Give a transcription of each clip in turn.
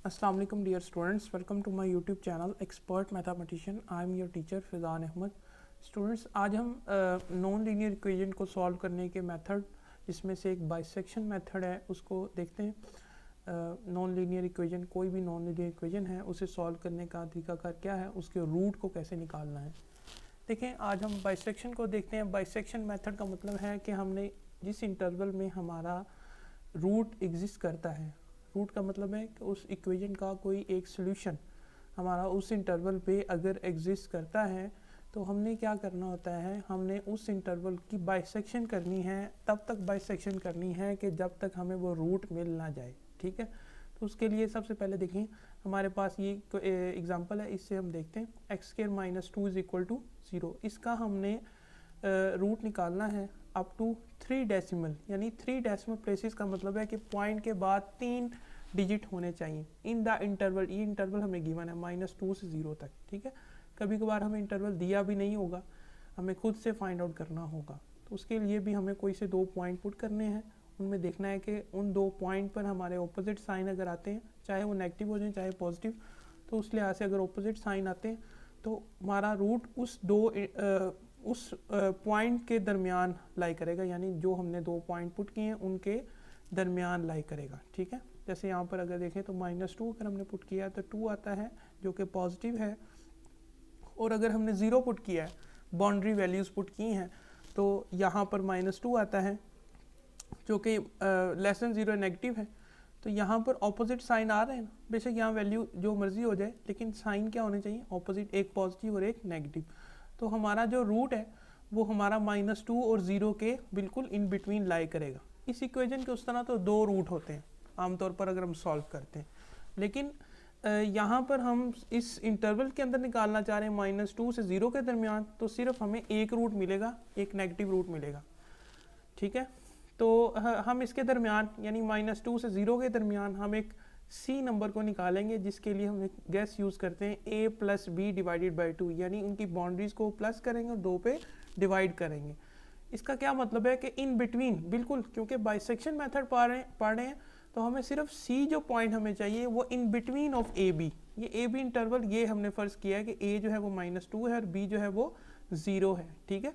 अस्सलाम वालेकुम dear students, welcome to my YouTube channel expert mathematician. I am your teacher Fizan Ahmad. Students, आज हम non linear equation को solve करने के मेथड, जिसमें से एक बाइसेक्शन मेथड है, उसको देखते हैं। नॉन लीनियर इक्वेशन, कोई भी नॉन लीनियर इक्वेशन है उसे सॉल्व करने का तरीकाकार क्या है, उसके रूट को कैसे निकालना है। देखें, आज हम बाइसेक्शन को देखते हैं। बाइसेक्शन मेथड का मतलब है कि हमने जिस इंटरवल में हमारा रूट एग्जिस्ट करता है, रूट का मतलब है कि उस इक्वेशन का कोई एक सॉल्यूशन हमारा उस इंटरवल पे अगर एग्जिस्ट करता है, तो हमने क्या करना होता है, हमने उस इंटरवल की बाइसेक्शन करनी है। तब तक बाइसेक्शन करनी है कि जब तक हमें वो रूट मिल ना जाए। ठीक है, तो उसके लिए सबसे पहले देखें, हमारे पास ये एग्जांपल है, इससे हम देखते हैं x² - 2 = 0। इसका हमने रूट निकालना है अप टू 3 डेसिमल, यानी 3 डेसिमल प्लेसेस का मतलब है कि पॉइंट के बाद 3 डिजिट होने चाहिए इन द इंटरवल। ये इंटरवल हमें गिवन है -2 से 0 तक। ठीक है, कभी कभार हमें इंटरवल दिया भी नहीं होगा, हमें खुद से फाइंड आउट करना होगा। तो उसके लिए भी हमें कोई से 2 पॉइंट पुट करने हैं, उनमें देखना है कि उन 2 पॉइंट पर हमारे ऑपोजिट साइन अगर आते हैं, चाहे वो नेगेटिव हो जाए चाहे पॉजिटिव, तो उस लिहाज से अगर ऑपोजिट साइन आते हैं तो हमारा रूट उस पॉइंट के दरमियान लाई करेगा, यानी जो हमने 2 पॉइंट पुट किए हैं उनके दरमियान लाई करेगा। ठीक है, जैसे यहाँ पर अगर देखें तो -2 अगर हमने पुट किया है तो 2 आता है जो कि पॉजिटिव है, और अगर हमने 0 पुट किया है, बाउंड्री वैल्यूज पुट की हैं, तो यहाँ पर -2 आता है जो कि <0 नेगेटिव है। तो यहाँ पर ऑपोजिट साइन आ रहे हैं, बेशक यहाँ वैल्यू जो मर्जी हो जाए, लेकिन साइन क्या होने चाहिए, ऑपोजिट, एक पॉजिटिव और एक नेगेटिव। तो हमारा जो रूट है वो हमारा -2 और 0 के बिल्कुल इन बिटवीन लाई करेगा। इस इक्वेशन के उस तरह तो 2 रूट होते हैं आमतौर पर अगर हम सॉल्व करते हैं, लेकिन यहाँ पर हम इस इंटरवल के अंदर निकालना चाह रहे हैं -2 से 0 के दरमियान, तो सिर्फ हमें एक रूट मिलेगा, एक नेगेटिव रूट मिलेगा। ठीक है, तो हम इसके दरमियान यानी -2 से 0 के दरमियान हम एक सी नंबर को निकालेंगे, जिसके लिए हम एक गैस यूज़ करते हैं a + b / 2, यानी उनकी बाउंड्रीज को प्लस करेंगे और 2 पे डिवाइड करेंगे। इसका क्या मतलब है कि इन बिटवीन, बिल्कुल, क्योंकि बाइसेक्शन मेथड पढ़ रहे हैं, तो हमें सिर्फ सी जो पॉइंट हमें चाहिए वो in between of A B. ये ए बी इंटरवल, ये हमने फ़र्ज़ किया है कि ए जो है वो -2 है और बी जो है वो 0 है। ठीक है,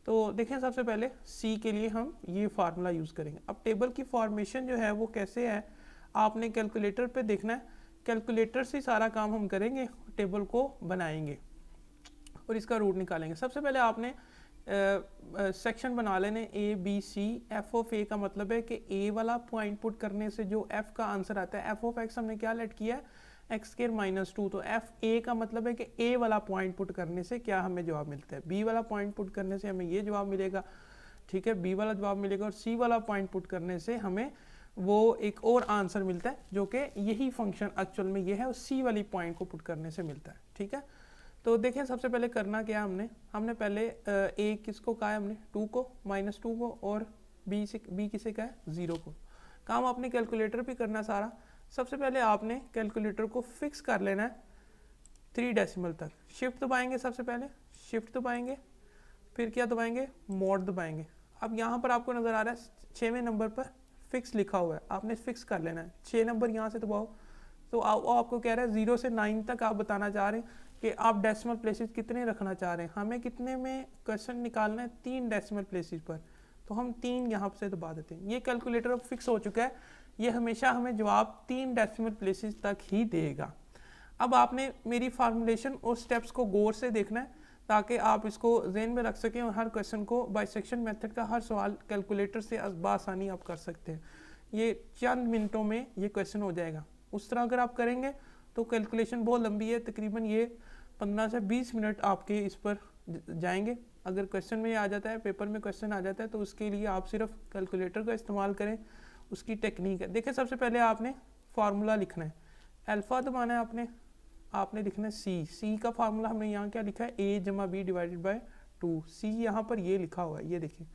तो देखें, सबसे पहले सी के लिए हम ये फार्मूला यूज़ करेंगे। अब टेबल की फॉर्मेशन जो है वो कैसे है, आपने कैलकुलेटर पे देखना है, कैलकुलेटर से सारा काम हम करेंगे, टेबल को बनाएंगे और इसका रूट निकालेंगे। सबसे पहले आपने सेक्शन बना लेने A B C. F of A का मतलब है कि ए वाला पॉइंट पुट करने से जो एफ का आंसर आता है, एफ ऑफ एक्स हमने क्या लेट किया है, x² - 2, तो एफ ए का मतलब है कि ए वाला पॉइंट पुट करने से क्या हमें जवाब मिलता है, बी वाला पॉइंट पुट करने से हमें ये जवाब मिलेगा। ठीक है, बी वाला जवाब मिलेगा, और सी वाला पॉइंट पुट करने से हमें वो एक और आंसर मिलता है, जो कि यही फंक्शन एक्चुअल में ये है, और सी वाली पॉइंट को पुट करने से मिलता है। ठीक है, तो देखें, सबसे पहले करना क्या, हमने पहले ए किसको कहा है, हमने 2 को, -2 को, और बी किसे कहा है, 0 को। काम आपने कैलकुलेटर पे करना सारा। सबसे पहले आपने कैलकुलेटर को फिक्स कर लेना है 3 डेसिमल तक। शिफ्ट दबाएंगे, सबसे पहले शिफ्ट दबाएंगे, फिर क्या दबाएंगे, मोड दबाएंगे। अब यहाँ पर आपको नज़र आ रहा है 6वें नंबर पर फिक्स लिखा हुआ है, आपने फिक्स कर लेना है। 6 नंबर यहाँ से दबाओ, तो आपको कह रहा है 0 से 9 तक आप बताना चाह रहे हैं कि आप डेसिमल प्लेसेस कितने रखना चाह रहे हैं। हमें कितने में क्वेश्चन निकालना है, 3 डेसिमल प्लेसेस पर, तो हम 3 यहाँ से दबा देते हैं। ये कैलकुलेटर अब फिक्स हो चुका है, ये हमेशा हमें जवाब 3 डेसिमल प्लेसेस तक ही देगा। अब आपने मेरी फार्मूलेशन और स्टेप्स को गौर से देखना है, ताकि आप इसको जहन में रख सकें और हर क्वेश्चन को बाइसेक्शन मेथड का हर सवाल कैलकुलेटर से बासानी आप कर सकते हैं। ये चंद मिनटों में ये क्वेश्चन हो जाएगा। उस तरह अगर आप करेंगे तो कैलकुलेशन बहुत लंबी है, तकरीबन ये 15 से 20 मिनट आपके इस पर जाएंगे। अगर क्वेश्चन में आ जाता है, पेपर में क्वेश्चन आ जाता है, तो उसके लिए आप सिर्फ कैलकुलेटर का इस्तेमाल करें, उसकी टेक्निक है। देखिए, सबसे पहले आपने फार्मूला लिखना है, अल्फ़ा दबाना है, आपने लिखना है सी का फार्मूला हमने यहाँ क्या लिखा है, a + b / 2। सी यहाँ पर ये लिखा हुआ है, ये देखिए,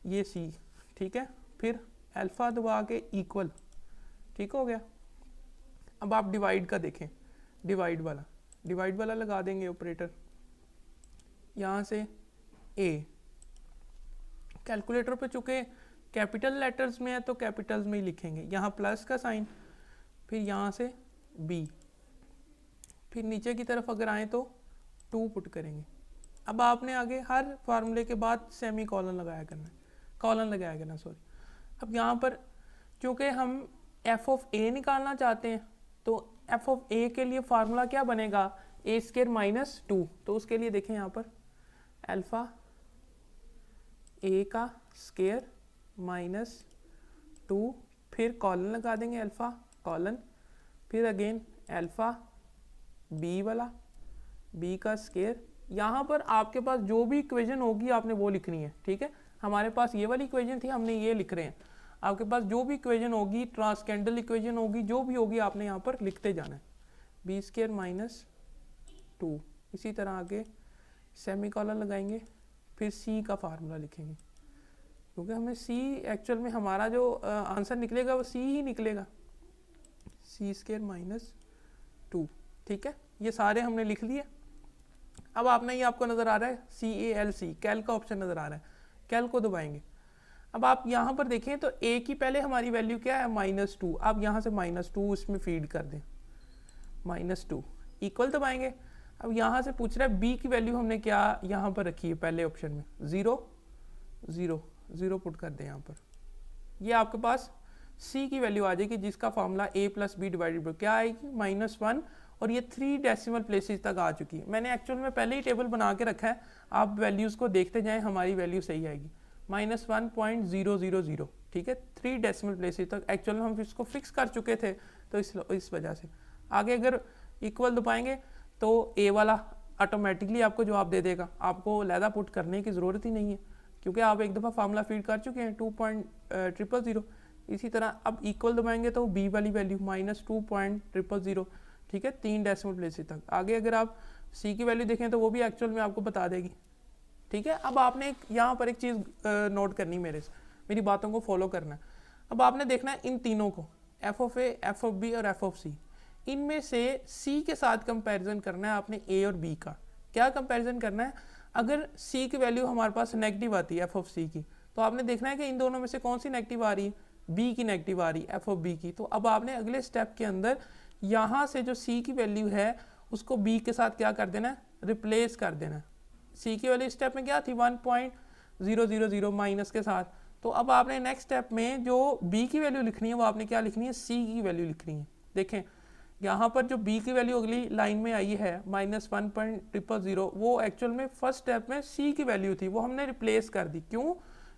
ये सी। ठीक है, फिर अल्फ़ा दबा के इक्वल, ठीक हो गया। अब आप डिवाइड का देखें, डिवाइड वाला लगा देंगे ऑपरेटर, यहाँ से a। कैलकुलेटर पे चूँकि कैपिटल लेटर्स में है तो कैपिटल्स में ही लिखेंगे, यहाँ प्लस का साइन, फिर यहाँ से बी, फिर नीचे की तरफ अगर आए तो 2 पुट करेंगे। अब आपने आगे हर फार्मूले के बाद सेमी कॉलन लगाया करना है, कॉलन लगाया करना सॉरी। अब यहाँ पर क्योंकि हम एफ ऑफ ए निकालना चाहते हैं तो एफ ऑफ ए के लिए फार्मूला क्या बनेगा, ए स्क्वायर माइनस 2। तो उसके लिए देखें यहाँ पर अल्फ़ा ए का स्क्वायर माइनस 2, फिर कॉलन लगा देंगे अल्फ़ा कॉलन, फिर अगेन अल्फ़ा बी वाला बी का स्क्वायर। यहाँ पर आपके पास जो भी इक्वेशन होगी आपने वो लिखनी है, ठीक है। हमारे पास ये वाली इक्वेशन थी, हमने ये लिख रहे हैं। आपके पास जो भी इक्वेशन होगी, ट्रांसकेंडल इक्वेशन होगी, जो भी होगी आपने यहाँ पर लिखते जाना है, बी स्क्वायर माइनस 2। इसी तरह आगे सेमी कॉलन लगाएंगे, फिर सी का फार्मूला लिखेंगे, क्योंकि हमें सी एक्चुअल में हमारा जो आंसर निकलेगा वो सी ही निकलेगा, सी स्क्वायर माइनस 2, ठीक है। ये सारे हमने लिख लिए। अब आपने ये आपको नज़र आ रहा है CALC, कैल का ऑप्शन नज़र आ रहा है, कैल को दबाएंगे। अब आप यहाँ पर देखें तो ए की पहले हमारी वैल्यू क्या है, -2। आप यहाँ से -2 इसमें फीड कर दें, -2 इक्वल दबाएंगे। अब यहाँ से पूछ रहा है बी की वैल्यू हमने क्या यहाँ पर रखी है, पहले ऑप्शन में 0 0 0 पुट कर दें यहाँ पर। ये आपके पास सी की वैल्यू आ जाएगी, जिसका formula a + b divided by क्या आएगी, -1, और ये 3 डेसिमल प्लेसेस तक आ चुकी है। मैंने एक्चुअल में पहले ही टेबल बना के रखा है, आप वैल्यूज़ को देखते जाएं, हमारी वैल्यू सही आएगी -1.000, ठीक है। 3 डेसिमल प्लेसेस तक एक्चुअल में हम इसको फिक्स कर चुके थे, तो इस वजह से आगे अगर इक्वल दबाएंगे तो ए वाला ऑटोमेटिकली आपको जवाब दे देगा, आपको लहदा पुट करने की ज़रूरत ही नहीं है, क्योंकि आप एक दफ़ा फार्मूला फीड कर चुके हैं 2.000। इसी तरह अब इक्वल दबाएंगे तो बी वाली वैल्यू -2.000, ठीक है, 3 डेसिमल प्लेसेस तक। आगे अगर आप सी की वैल्यू देखें तो वो भी एक्चुअल में आपको बता देगी, ठीक है। अब आपने यहाँ पर एक चीज़ नोट करनी, मेरी बातों को फॉलो करना है। अब आपने देखना है इन तीनों को, F of A, F of B और एफ ऑफ सी, इनमें से सी के साथ कंपैरिजन करना है आपने ए और बी का। क्या कंपैरिजन करना है, अगर सी की वैल्यू हमारे पास नेगेटिव आती है एफ ऑफ सी की, तो आपने देखना है कि इन दोनों में से कौन सी नेगेटिव आ रही है, बी की नेगेटिव आ रही है, एफ ऑफ बी की। तो अब आपने अगले स्टेप के अंदर यहाँ से जो सी की वैल्यू है उसको बी के साथ क्या कर देना है, रिप्लेस कर देना है। सी की वैल्यू स्टेप में क्या थी, 1.000 माइनस के साथ। तो अब आपने नेक्स्ट स्टेप में जो बी की वैल्यू लिखनी है वो आपने क्या लिखनी है, सी की वैल्यू लिखनी है। देखें यहाँ पर जो बी की वैल्यू अगली लाइन में आई है -1.000, वो एक्चुअल में फर्स्ट स्टेप में सी की वैल्यू थी, वो हमने रिप्लेस कर दी। क्यों,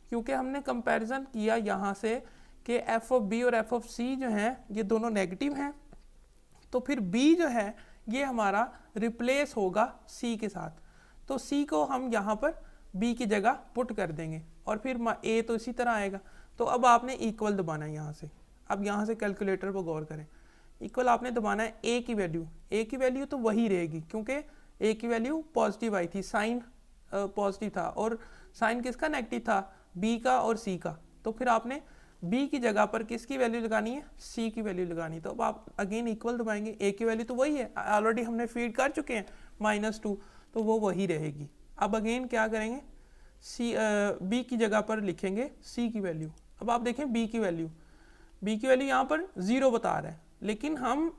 क्योंकि हमने कंपैरिजन किया यहाँ से कि एफ ऑफ बी और एफ ऑफ सी जो हैं ये दोनों नेगेटिव हैं, तो फिर बी जो है ये हमारा रिप्लेस होगा सी के साथ। तो सी को हम यहाँ पर बी की जगह पुट कर देंगे, और फिर ए तो इसी तरह आएगा। तो अब आपने इक्वल दबाना है यहाँ से। अब यहाँ से कैलकुलेटर पर गौर करें, इक्वल आपने दबाना है ए की वैल्यू तो वही रहेगी, क्योंकि ए की वैल्यू पॉजिटिव आई थी, साइन पॉजिटिव था, और साइन किसका नेगेटिव था, बी का और सी का। तो फिर आपने बी की जगह पर किसकी वैल्यू लगानी है, सी की वैल्यू लगानी है। तो अब आप अगेन इक्वल दबाएंगे, ए की वैल्यू तो वही है, ऑलरेडी हमने फीड कर चुके हैं -2, तो वो वही रहेगी। अब अगेन क्या करेंगे, बी की जगह पर लिखेंगे सी की वैल्यू। अब आप देखें बी की वैल्यू यहाँ पर 0 बता रहा है, लेकिन हम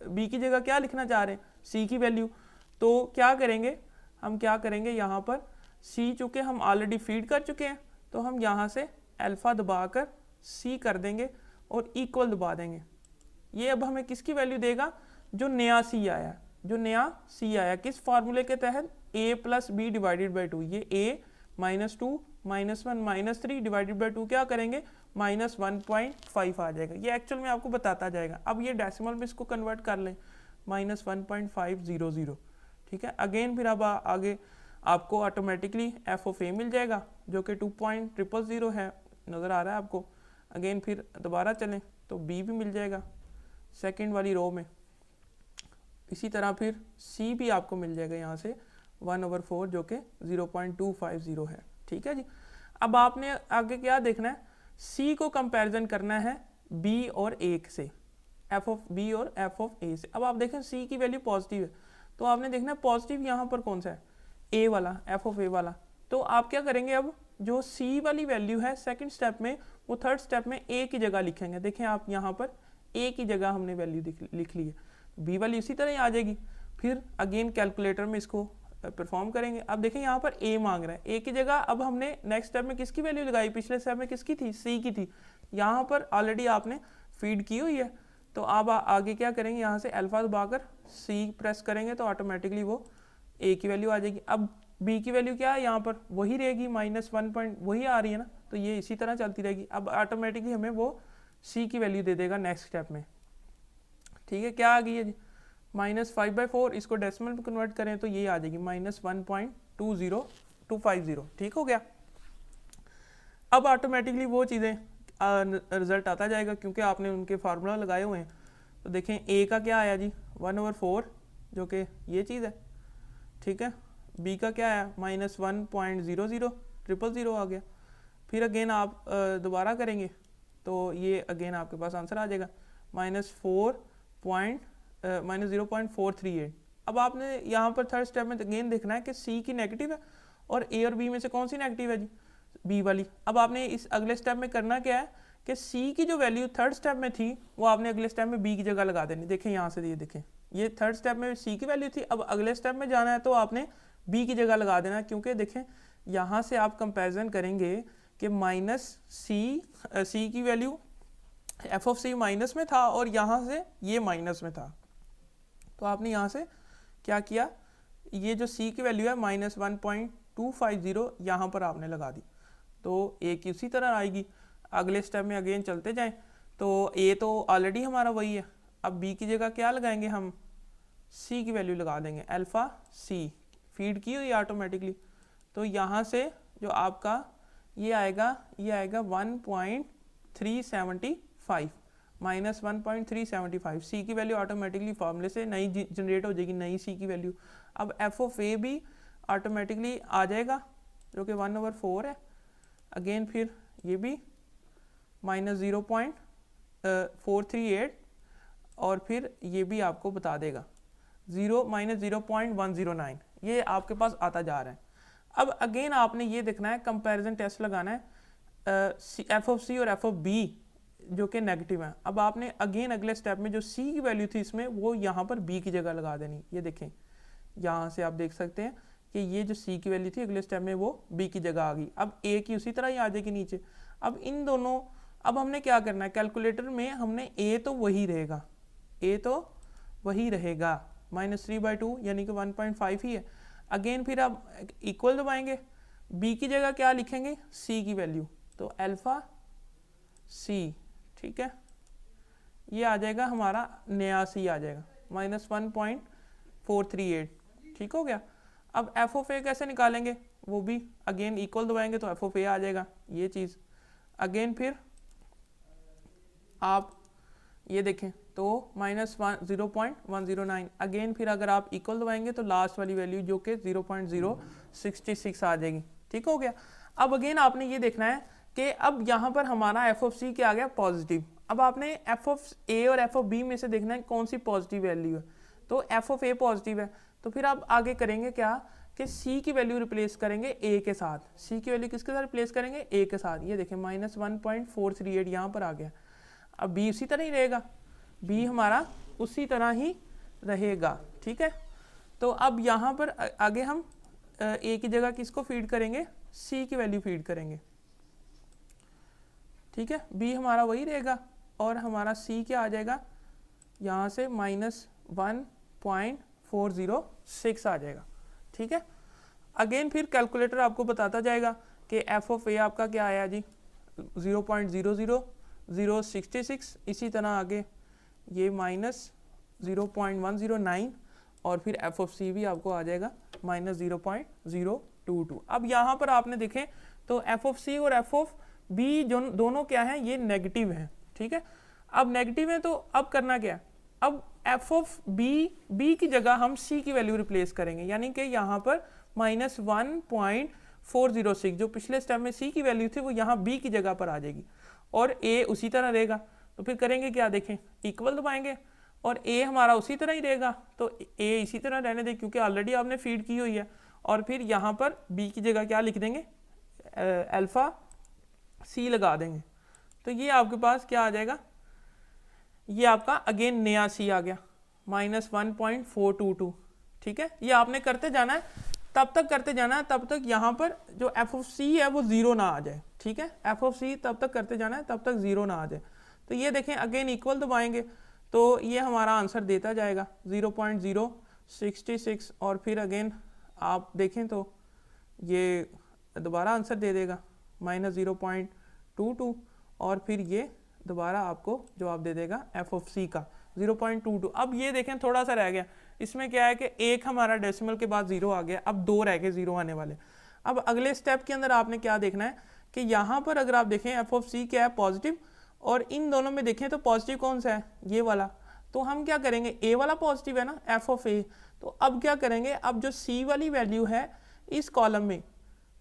बी की जगह क्या लिखना चाह रहे हैं, सी की वैल्यू। तो क्या करेंगे यहाँ पर सी चूँकि हम ऑलरेडी फीड कर चुके हैं, तो हम यहाँ से अल्फ़ा दबाकर सी कर देंगे और इक्वल दबा देंगे। ये अब हमें किसकी वैल्यू देगा, जो नया सी आया किस फार्मूले के तहत, a + b डिवाइडेड बाई 2। ये a -2 -1 -3 डिवाइडेड बाई 2 क्या करेंगे, -1.5 आ जाएगा। ये एक्चुअल में आपको बताता जाएगा। अब ये डेसिमल में इसको कन्वर्ट कर लें, -1.500, ठीक है। अगेन फिर अब आगे आपको ऑटोमेटिकली एफ ऑफ ए मिल जाएगा, जो कि 2.000 है, नज़र आ रहा है आपको। अगेन फिर दोबारा चलें तो बी भी मिल जाएगा सेकंड वाली रो में। इसी तरह फिर सी भी आपको मिल जाएगा यहाँ से 1/4, जो कि 0.250 है, ठीक है जी। अब आपने आगे क्या देखना है, सी को कंपैरिजन करना है बी और ए से, एफ ऑफ बी और एफ ऑफ ए से। अब आप देखें सी की वैल्यू पॉजिटिव है, तो आपने देखना है पॉजिटिव यहाँ पर कौन सा है, ए वाला, एफ ऑफ ए वाला। तो आप क्या करेंगे, अब जो सी वाली वैल्यू है सेकंड स्टेप में, वो थर्ड स्टेप में ए की जगह लिखेंगे। देखें आप यहाँ पर ए की जगह हमने वैल्यू लिख ली है, बी वाली उसी तरह ही आ जाएगी। फिर अगेन कैलकुलेटर में इसको परफॉर्म करेंगे। अब देखें यहाँ पर ए मांग रहा है, ए की जगह अब हमने नेक्स्ट स्टेप में किसकी वैल्यू लगाई, पिछले स्टेप में किसकी थी, सी की थी, यहाँ पर ऑलरेडी आपने फीड की हुई है। तो अब आगे क्या करेंगे, यहाँ से अल्फा दबाकर सी प्रेस करेंगे तो ऑटोमेटिकली वो ए की वैल्यू आ जाएगी। अब बी की वैल्यू क्या है, यहाँ पर वही रहेगी -1 वही आ रही है ना, तो ये इसी तरह चलती रहेगी। अब ऑटोमेटिकली हमें वो सी की वैल्यू दे देगा नेक्स्ट स्टेप में। ठीक है, क्या आ गई है जी, -5/4, इसको डेसिमल में कन्वर्ट करें तो ये आ जाएगी -1.20250। ठीक हो गया। अब ऑटोमेटिकली वो चीज़ें रिजल्ट आता जाएगा क्योंकि आपने उनके फार्मूला लगाए हुए हैं। तो देखें ए का क्या आया जी, 1/4 जो कि ये चीज़ है। ठीक है, बी का क्या आया, -1.0000 आ गया। फिर अगेन आप दोबारा करेंगे तो ये अगेन आपके पास आंसर आ जाएगा -0.438। अब आपने यहाँ पर थर्ड स्टेप में अगेन देखना है कि सी की नेगेटिव है और ए और बी में से कौन सी नेगेटिव है जी, बी वाली। अब आपने इस अगले स्टेप में करना क्या है कि सी की जो वैल्यू थर्ड स्टेप में थी वो आपने अगले स्टेप में बी की जगह लगा देनी। देखें यहाँ से, ये देखें, ये थर्ड स्टेप में सी की वैल्यू थी, अब अगले स्टेप में जाना है तो आपने बी की जगह लगा देना, क्योंकि देखें यहाँ से आप कंपैरिजन करेंगे कि सी की value F of C minus में था और यहाँ से ये माइनस में था, तो आपने यहाँ से क्या किया, ये जो सी की वैल्यू है -1.250 यहाँ पर आपने लगा दी, तो ए की उसी तरह आएगी। अगले स्टेप में अगेन चलते जाएं तो ए तो ऑलरेडी हमारा वही है, अब बी की जगह क्या लगाएंगे, हम सी की वैल्यू लगा देंगे, अल्फा सी फीड की हुई ऑटोमेटिकली। तो यहाँ से जो आपका ये आएगा 1.375 -1.375, सी की वैल्यू ऑटोमेटिकली फॉर्मूले से नई जनरेट हो जाएगी, नई सी की वैल्यू। अब एफ ऑफ ए भी ऑटोमेटिकली आ जाएगा जो कि 1/4 है। अगेन फिर ये भी -0.438 और फिर ये भी आपको बता देगा -0.109, ये आपके पास आता जा रहा है। अब अगेन आपने ये देखना है, कंपैरिजन टेस्ट लगाना है एफ ऑफ सी और एफ ऑफ बी जो कि नेगेटिव है। अब आपने अगेन अगले स्टेप में जो सी की वैल्यू थी इसमें वो यहाँ पर बी की जगह लगा देनी। ये देखें, यहाँ से आप देख सकते हैं कि ये जो सी की वैल्यू थी अगले स्टेप में वो बी की जगह आ गई। अब ए की उसी तरह ही आ जाएगी नीचे। अब इन दोनों, अब हमने क्या करना है, कैलकुलेटर में हमने ए तो वही रहेगा, -3/2 यानी कि 1.5 ही है। अगेन फिर आप इक्वल दबाएंगे, बी की जगह क्या लिखेंगे, सी की वैल्यू, तो अल्फा सी। ठीक है, ये आ जाएगा हमारा नया सी आ जाएगा -1.438। ठीक हो गया। अब एफ ऑफ ए कैसे निकालेंगे, वो भी अगेन इक्वल दबाएंगे तो एफ ऑफ ए आ जाएगा ये चीज़। अगेन फिर आप ये देखें तो -0.109। अगेन फिर अगर आप इक्वल दबाएंगे तो लास्ट वाली वैल्यू जो कि 0.066 आ जाएगी। ठीक हो गया। अब अगेन आपने ये देखना है कि अब यहाँ पर हमारा एफ ऑफ सी क्या आ गया, पॉजिटिव। अब आपने एफ ऑफ ए और एफ ऑफ बी में से देखना है कौन सी पॉजिटिव वैल्यू है, तो एफ ऑफ ए पॉजिटिव है, तो फिर आप आगे करेंगे क्या कि सी की वैल्यू रिप्लेस करेंगे ए के साथ। सी की वैल्यू किसके साथ रिप्लेस करेंगे, ए के साथ। ये देखें -1.438 यहाँ पर आ गया। अब बी उसी तरह ही रहेगा, बी हमारा उसी तरह ही रहेगा। ठीक है, तो अब यहाँ पर आगे हम ए की जगह किसको फीड करेंगे, सी की वैल्यू फीड करेंगे। ठीक है, बी हमारा वही रहेगा और हमारा सी क्या आ जाएगा, यहाँ से -1.406 आ जाएगा। ठीक है, अगेन फिर कैलकुलेटर आपको बताता जाएगा कि एफ ऑफ ए आपका क्या आया जी, 0.00066। इसी तरह आगे ये -0.109 और फिर एफ ऑफ सी भी आपको आ जाएगा -0.022। अब यहाँ पर आपने देखें तो एफ ऑफ सी और एफ ऑफ बी जो दोनों क्या हैं, ये नेगेटिव हैं। ठीक है, अब नेगेटिव है तो अब करना क्या, अब एफ ऑफ बी की जगह हम सी की वैल्यू रिप्लेस करेंगे, यानी कि यहाँ पर -1.406 जो पिछले स्टेप में सी की वैल्यू थी वो यहाँ बी की जगह पर आ जाएगी और ए उसी तरह रहेगा। तो फिर करेंगे क्या, देखें इक्वल दबाएंगे और ए हमारा उसी तरह ही रहेगा, तो ए इसी तरह रहने दें क्योंकि ऑलरेडी आपने फीड की हुई है। और फिर यहाँ पर बी की जगह क्या लिख देंगे, अल्फा सी लगा देंगे। तो ये आपके पास क्या आ जाएगा, ये आपका अगेन नया सी आ गया -1.422, ठीक है। ये आपने करते जाना है, तब तक करते जाना है तब तक यहाँ पर जो एफ ऑफ सी है वो ज़ीरो ना आ जाए, ठीक है। एफ ऑफ सी तब तक करते जाना है तब तक ज़ीरो ना आ जाए। तो ये देखें अगेन इक्वल दबाएंगे तो ये हमारा आंसर देता जाएगा 0.066 और फिर अगेन आप देखें तो ये दोबारा आंसर दे देगा -0.22 और फिर ये दोबारा आपको जवाब दे देगा एफ ऑफ सी का 0.22। अब ये देखें थोड़ा सा रह गया, इसमें क्या है कि एक हमारा डेसिमल के बाद ज़ीरो आ गया, अब दो रह गए ज़ीरो आने वाले। अब अगले स्टेप के अंदर आपने क्या देखना है कि यहाँ पर अगर आप देखें एफ ऑफ सी क्या है पॉजिटिव, और इन दोनों में देखें तो पॉजिटिव कौन सा है ये वाला, तो हम क्या करेंगे ए वाला पॉजिटिव है ना एफ ऑफ ए, तो अब क्या करेंगे, अब जो सी वाली वैल्यू है इस कॉलम में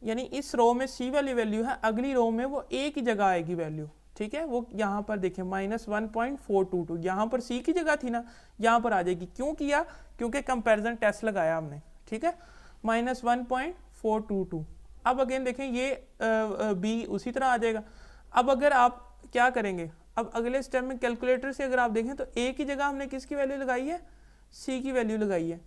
यानी इस रो में सी वाली वैल्यू है, अगली रो में वो ए की जगह आएगी वैल्यू, ठीक है। वो यहाँ पर देखें -1.422, यहाँ पर सी की जगह थी ना, यहाँ पर आ जाएगी। क्यों किया, क्योंकि कंपैरिजन टेस्ट लगाया हमने, ठीक है। -1.422। अब अगेन देखें ये बी उसी तरह आ जाएगा। अब अगर आप क्या करेंगे, अब अगले स्टेप में कैलकुलेटर से अगर आप देखें तो ए की जगह हमने किसकी वैल्यू लगाई है, सी की वैल्यू लगाई है,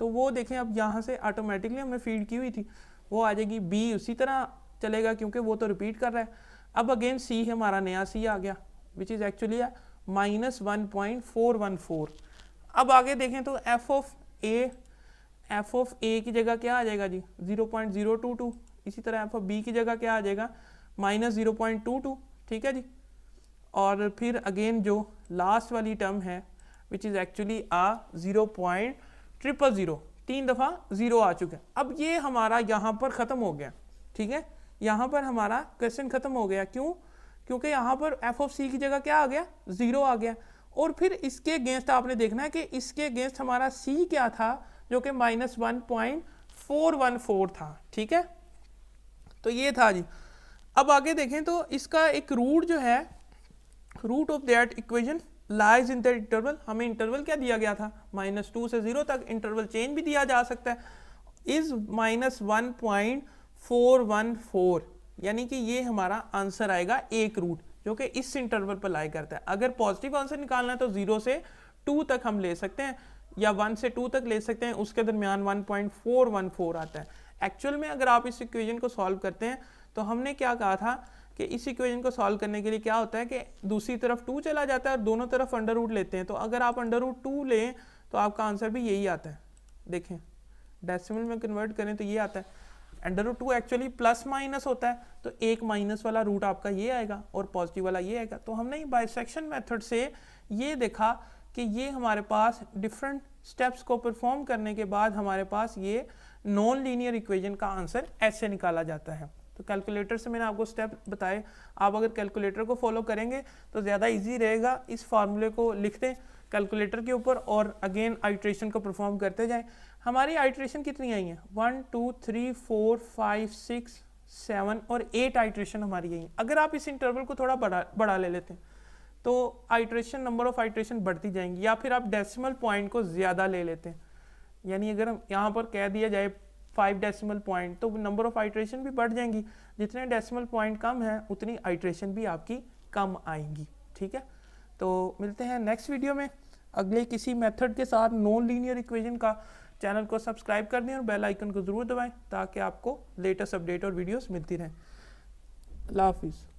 तो वो देखें अब यहाँ से ऑटोमेटिकली हमने फीड की हुई थी, वो आ जाएगी। बी उसी तरह चलेगा क्योंकि वो तो रिपीट कर रहा है। अब अगेन सी हमारा नया सी आ गया विच इज़ एक्चुअली -1.414। अब आगे देखें तो एफ ऑफ ए की जगह क्या आ जाएगा जी 0.022, इसी तरह एफ ऑफ बी की जगह क्या आ जाएगा -0.22, ठीक है जी। और फिर अगेन जो लास्ट वाली टर्म है विच इज़ एक्चुअली 0.000, 3 दफ़ा ज़ीरो आ चुका है। अब ये हमारा यहाँ पर ख़त्म हो गया, ठीक है। यहाँ पर हमारा क्वेश्चन ख़त्म हो गया, क्यों, क्योंकि यहाँ पर एफ ऑफ सी की जगह क्या आ गया, ज़ीरो आ गया। और फिर इसके अगेंस्ट आपने देखना है कि इसके अगेंस्ट हमारा सी क्या था, जो कि -1.414 था, ठीक है। तो ये था जी। अब आगे देखें तो इसका एक रूट जो है, root of that equation lies in the interval. हमें इंटरवल क्या दिया गया था -2 से 0 तक, इंटरवल चेंज भी दिया जा सकता है, इज -1.414, यानी कि ये हमारा आंसर आएगा एक रूट जो कि इस इंटरवल पर लाई करता है। अगर पॉजिटिव आंसर निकालना है तो 0 से 2 तक हम ले सकते हैं या 1 से 2 तक ले सकते हैं, उसके दरमियान 1.414 आता है। एक्चुअल में अगर आप इस इक्वेशन को सॉल्व करते हैं तो हमने क्या कहा था कि इस इक्वेशन को सॉल्व करने के लिए क्या होता है कि दूसरी तरफ 2 चला जाता है और दोनों तरफ अंडर रूट लेते हैं। तो अगर आप अंडर रूट 2 लें तो आपका आंसर भी यही आता है। देखें डेसिमल में कन्वर्ट करें तो ये आता है। Under root 2 actually plus minus होता है, तो एक माइनस वाला रूट आपका ये आएगा और पॉजिटिव वाला ये आएगा। तो हमने बाइसेक्शन मेथड से ये देखा कि ये हमारे पास डिफरेंट स्टेप्स को परफॉर्म करने के बाद हमारे पास ये नॉन लीनियर इक्वेशन का आंसर ऐसे निकाला जाता है। तो कैलकुलेटर से मैंने आपको स्टेप बताए, आप अगर कैलकुलेटर को फॉलो करेंगे तो ज़्यादा इजी रहेगा। इस फार्मूले को लिख दें कैलकुलेटर के ऊपर और अगेन आइट्रेशन को परफॉर्म करते जाएं। हमारी आइट्रेशन कितनी आई हैं 1 2 3 4 5 6 7 और 8 आइट्रेशन हमारी आई हैं। अगर आप इस इंटरवल को थोड़ा बड़ा ले लेते हैं तो आइट्रेशन, नंबर ऑफ आइट्रेशन बढ़ती जाएंगी, या फिर आप डेसिमल पॉइंट को ज़्यादा ले लेते हैं, यानी अगर हम यहाँ पर कह दिया जाए 5 डेसिमल पॉइंट तो नंबर ऑफ आइट्रेशन भी बढ़ जाएंगी। जितने डेसिमल पॉइंट कम है उतनी आइट्रेशन भी आपकी कम आएंगी, ठीक है। तो मिलते हैं नेक्स्ट वीडियो में अगले किसी मेथड के साथ नॉन लीनियर इक्वेशन का। चैनल को सब्सक्राइब कर दें और बेल आइकन को ज़रूर दबाएं ताकि आपको लेटेस्ट अपडेट और वीडियोस मिलती रहें। अल्लाह हाफिज़।